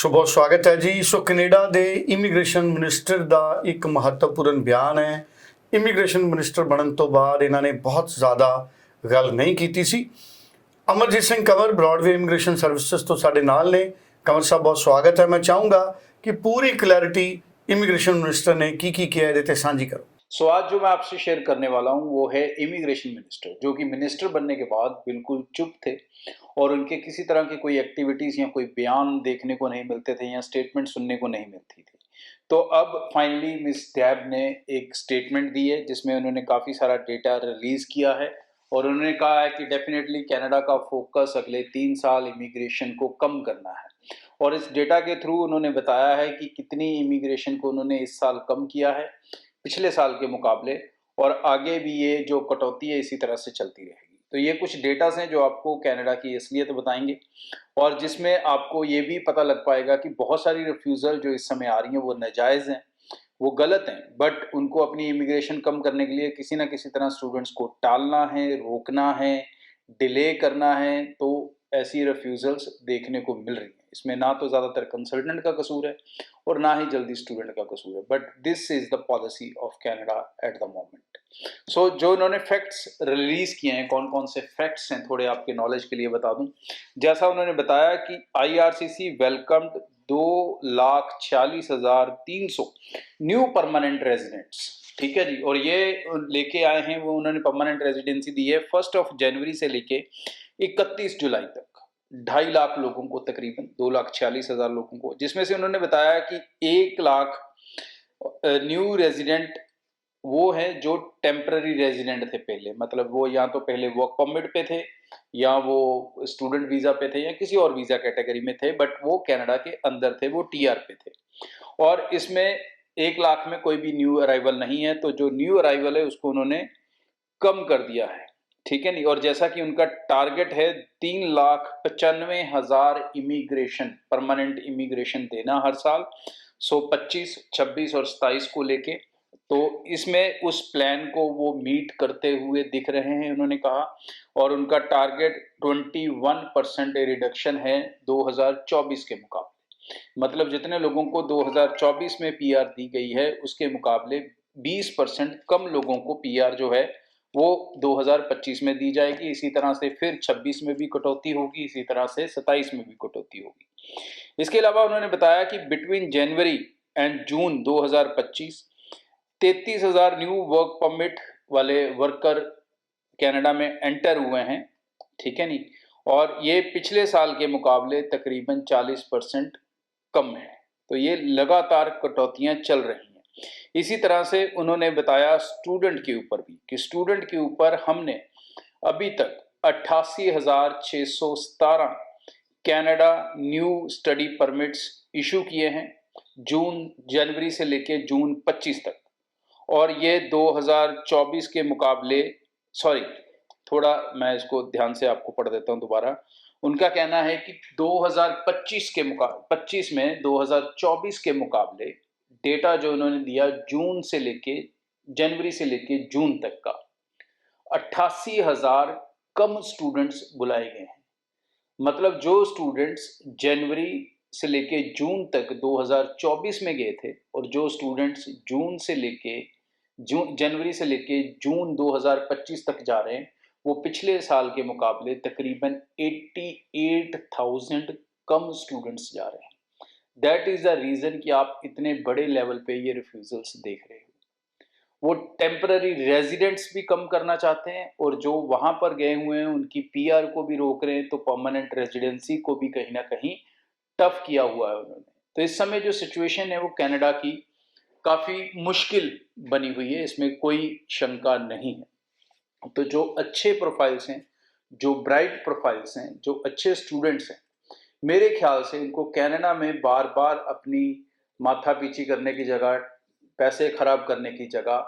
ਸੋ ਬਹੁਤ ਸਵਾਗਤ ਹੈ ਜੀ। ਸੋ ਕੈਨੇਡਾ ਦੇ ਇਮੀਗ੍ਰੇਸ਼ਨ ਮਿਨਿਸਟਰ ਦਾ ਇੱਕ ਮਹੱਤਵਪੂਰਨ ਬਿਆਨ ਹੈ। ਇਮੀਗ੍ਰੇਸ਼ਨ ਮਿਨਿਸਟਰ ਬਣਨ ਤੋਂ ਬਾਅਦ ਇਹਨਾਂ ਨੇ ਬਹੁਤ ਜ਼ਿਆਦਾ ਗੱਲ ਨਹੀਂ ਕੀਤੀ ਸੀ। Amarjit Singh Kanwar Broadway immigration services ਤੋਂ ਸਾਡੇ ਨਾਲ ਨੇ। ਕੰਵਰ ਸਾਹਿਬ ਬਹੁਤ ਸਵਾਗਤ ਹੈ। ਮੈਂ ਚਾਹੂੰਗਾ कि पूरी क्लैरिटी इमिग्रेशन मिनिस्टर ने की किया है देते सांझी करो। सो आज जो मैं आपसे शेयर करने वाला हूं वो है इमिग्रेशन मिनिस्टर, जो कि मिनिस्टर बनने के बाद बिल्कुल चुप थे और उनके किसी तरह की कोई एक्टिविटीज या कोई बयान देखने को नहीं मिलते थे या स्टेटमेंट सुनने को नहीं मिलती थी। तो अब फाइनली मिस डैब ने एक स्टेटमेंट दी है जिसमें उन्होंने काफ़ी सारा डेटा रिलीज किया है और उन्होंने कहा है कि डेफिनेटली कनाडा का फोकस अगले 3 साल इमिग्रेशन को कम करना है। और इस डेटा के थ्रू उन्होंने बताया है कि कितनी इमिग्रेशन को उन्होंने इस साल कम किया है पिछले साल के मुकाबले, और आगे भी ये जो कटौती है इसी तरह से चलती रहेगी। तो ये कुछ डेटास हैं जो आपको कनाडा की असलियत बताएंगे और जिसमें आपको ये भी पता लग पाएगा कि बहुत सारी रिफ्यूज़ल जो इस समय आ रही हैं वो नाजायज़ हैं, वो गलत हैं, बट उनको अपनी इमिग्रेशन कम करने के लिए किसी ना किसी तरह स्टूडेंट्स को टालना है, रोकना है, डिले करना है। तो ऐसी रिफ्यूज़ल्स देखने को मिल रही हैं। इसमें ना तो ज़्यादातर कंसल्टेंट का कसूर है और ना ही जल्दी स्टूडेंट का कसूर है, but this is the policy of Canada at the moment. So जो इन्होंने फैक्ट्स रिलीज़ किए हैं, कौन कौन से फैक्ट्स हैं, थोड़े आपके नॉलेज के लिए बता दूं। जैसा उन्होंने बताया कि IRCC welcomed 2,46,300 new permanent residents, ठीक है जी। और ये लेके आए हैं, वो उन्होंने परमानेंट रेजिडेंसी दी है 1 जनवरी से लेके 31 जुलाई तक 2.5 लाख लोगों को, तकरीबन 2,46,000 लोगों को, जिसमें से उन्होंने बताया कि 1 लाख न्यू रेजिडेंट वो हैं जो टेम्पररी रेजिडेंट थे पहले, मतलब वो या तो पहले वर्क परमिट पे थे या वो स्टूडेंट वीज़ा पे थे या किसी और वीज़ा कैटेगरी में थे, बट वो कनाडा के अंदर थे, वो TR पे थे। और इसमें 1 लाख में कोई भी न्यू अराइवल नहीं है, तो जो न्यू अराइवल है उसको उन्होंने कम कर दिया है, ठीक है नहीं। और जैसा कि उनका टारगेट है 3,95,000 इमिग्रेशन, परमानेंट इमिग्रेशन देना हर साल, 25, 26 और 27 को लेके, तो इसमें उस प्लान को वो मीट करते हुए दिख रहे हैं, उन्होंने कहा। और उनका टारगेट 21% रिडक्शन है 2024 के मुकाबले, मतलब जितने लोगों को 2024 में PR दी गई है उसके मुकाबले 20% कम लोगों को PR जो है वो 2025 में दी जाएगी। इसी तरह से फिर 26 में भी कटौती होगी, इसी तरह से 27 में भी कटौती होगी। इसके अलावा उन्होंने बताया कि between January and June 2025 33,000 new work permit वाले वर्कर कनाडा में एंटर हुए हैं, ठीक है नहीं। और ये पिछले साल के मुकाबले तकरीबन 40% कम है। तो ये लगातार कटौतियां चल रही हैं। इसी तरह से उन्होंने बताया स्टूडेंट के ऊपर भी कि स्टूडेंट के ऊपर हमने अभी तक 88,617 Canada new study permits issue किए हैं जनवरी से लेके जून 25 तक। और ये 2024 के मुकाबले, सॉरी थोड़ा मैं इसको ध्यान से आपको पढ़ देता हूँ दोबारा। उनका कहना है कि 2025 के मुकाबले 25 में 2024 के मुकाबले डेटा जो उन्होंने दिया जून से लेके जनवरी से लेके जून तक का 88,000 कम स्टूडेंट्स बुलाए गए हैं। मतलब जो स्टूडेंट्स जनवरी से लेके जून तक 2024 में गए थे और जो स्टूडेंट्स जनवरी से लेके जून 2025 तक जा रहे हैं, वो पिछले साल के मुकाबले तकरीबन 88,000 कम स्टूडेंट्स जा रहे हैं। दैट इज़ द रीज़न कि आप इतने बड़े लेवल पे ये रिफ्यूज़ल्स देख रहे हो। वो टेम्पररी रेजिडेंट्स भी कम करना चाहते हैं और जो वहाँ पर गए हुए हैं उनकी PR को भी रोक रहे हैं, तो परमानेंट रेजिडेंसी को भी कहीं ना कहीं टफ किया हुआ है उन्होंने। तो इस समय जो सिचुएशन है वो कनाडा की काफ़ी मुश्किल बनी हुई है, इसमें कोई शंका नहीं है। तो जो अच्छे प्रोफाइल्स हैं, जो ब्राइट प्रोफाइल्स हैं, जो अच्छे स्टूडेंट्स हैं, मेरे ख्याल से उनको कनाडा में बार बार अपनी माथापीची करने की जगह, पैसे खराब करने की जगह,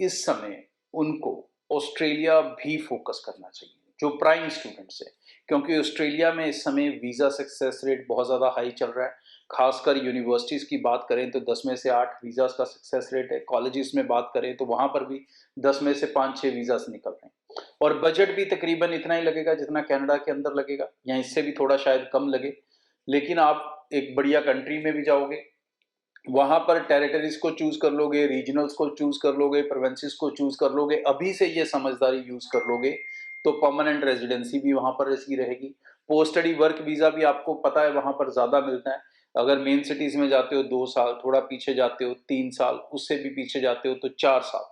इस समय उनको ऑस्ट्रेलिया भी फोकस करना चाहिए, जो प्राइम स्टूडेंट्स है। क्योंकि ऑस्ट्रेलिया में इस समय वीज़ा सक्सेस रेट बहुत ज़्यादा हाई चल रहा है। खासकर यूनिवर्सिटीज़ की बात करें तो 10 में से 8 वीज़ास का सक्सेस रेट है। कॉलेजेस में बात करें तो वहाँ पर भी 10 में से 5-6 वीज़ास निकल रहे हैं। और बजट भी तकरीबन इतना ही लगेगा जितना कनाडा के अंदर लगेगा, या इससे भी थोड़ा शायद कम लगे। लेकिन आप एक बढ़िया कंट्री में भी जाओगे, वहां पर टेरिटरीज को चूज कर लोगे, रीजनल्स को चूज कर लोगे, प्रोविंसेस को चूज कर लोगे, अभी से ये समझदारी यूज कर लोगे तो परमानेंट रेजिडेंसी भी वहां पर ऐसी रहेगी। पोस्ट स्टडी वर्क वीजा भी आपको पता है वहां पर ज्यादा मिलता है। अगर मेन सिटीज में जाते हो 2 साल, थोड़ा पीछे जाते हो 3 साल, उससे भी पीछे जाते हो तो 4 साल।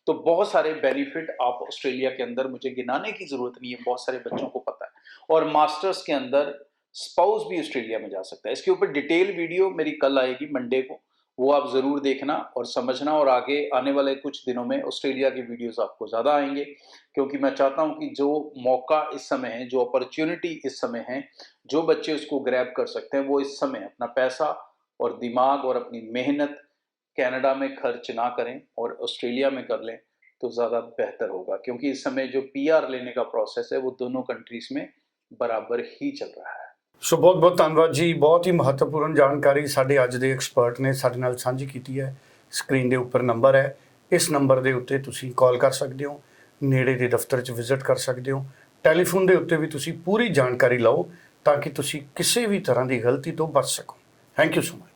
तो बहुत सारे बेनिफिट आप ऑस्ट्रेलिया के अंदर, मुझे गिनाने की जरूरत नहीं है, बहुत सारे बच्चों को पता है। और मास्टर्स के अंदर स्पाउस भी ऑस्ट्रेलिया में जा सकता है। इसके ऊपर डिटेल वीडियो मेरी कल आएगी मंडे को, वो आप जरूर देखना और समझना। और आगे आने वाले कुछ दिनों में ऑस्ट्रेलिया की वीडियोस आपको ज्यादा आएंगे, क्योंकि मैं चाहता हूं कि जो मौका इस समय है, जो अपॉर्चुनिटी इस समय है, जो बच्चे उसको ग्रैब कर सकते हैं, वो इस समय अपना पैसा और दिमाग और अपनी मेहनत कनाडा में खर्च ना करें और ऑस्ट्रेलिया में कर लें तो ज़्यादा बेहतर होगा। क्योंकि इस समय जो पीआर लेने का प्रोसेस है वो दोनों कंट्रीज में बराबर ही चल रहा है। ਸੋ ਬਹੁਤ ਬਹੁਤ ਧੰਨਵਾਦ ਜੀ। ਬਹੁਤ ਹੀ ਮਹੱਤਵਪੂਰਨ ਜਾਣਕਾਰੀ ਸਾਡੇ ਅੱਜ ਦੇ ਐਕਸਪਰਟ ਨੇ ਸਾਡੇ ਨਾਲ ਸਾਂਝੀ ਕੀਤੀ ਹੈ। ਸਕਰੀਨ ਦੇ ਉੱਪਰ ਨੰਬਰ ਹੈ, ਇਸ ਨੰਬਰ ਦੇ ਉੱਤੇ ਤੁਸੀਂ ਕਾਲ ਕਰ ਸਕਦੇ ਹੋ, ਨੇੜੇ ਦੇ ਦਫ਼ਤਰ 'ਚ ਵਿਜ਼ਿਟ ਕਰ ਸਕਦੇ ਹੋ। ਟੈਲੀਫੋਨ ਦੇ ਉੱਤੇ ਵੀ ਤੁਸੀਂ ਪੂਰੀ ਜਾਣਕਾਰੀ ਲਓ ਤਾਂ ਕਿ ਤੁਸੀਂ ਕਿਸੇ ਵੀ ਤਰ੍ਹਾਂ ਦੀ ਗਲਤੀ ਤੋਂ ਬਚ ਸਕੋ। Thank you so much.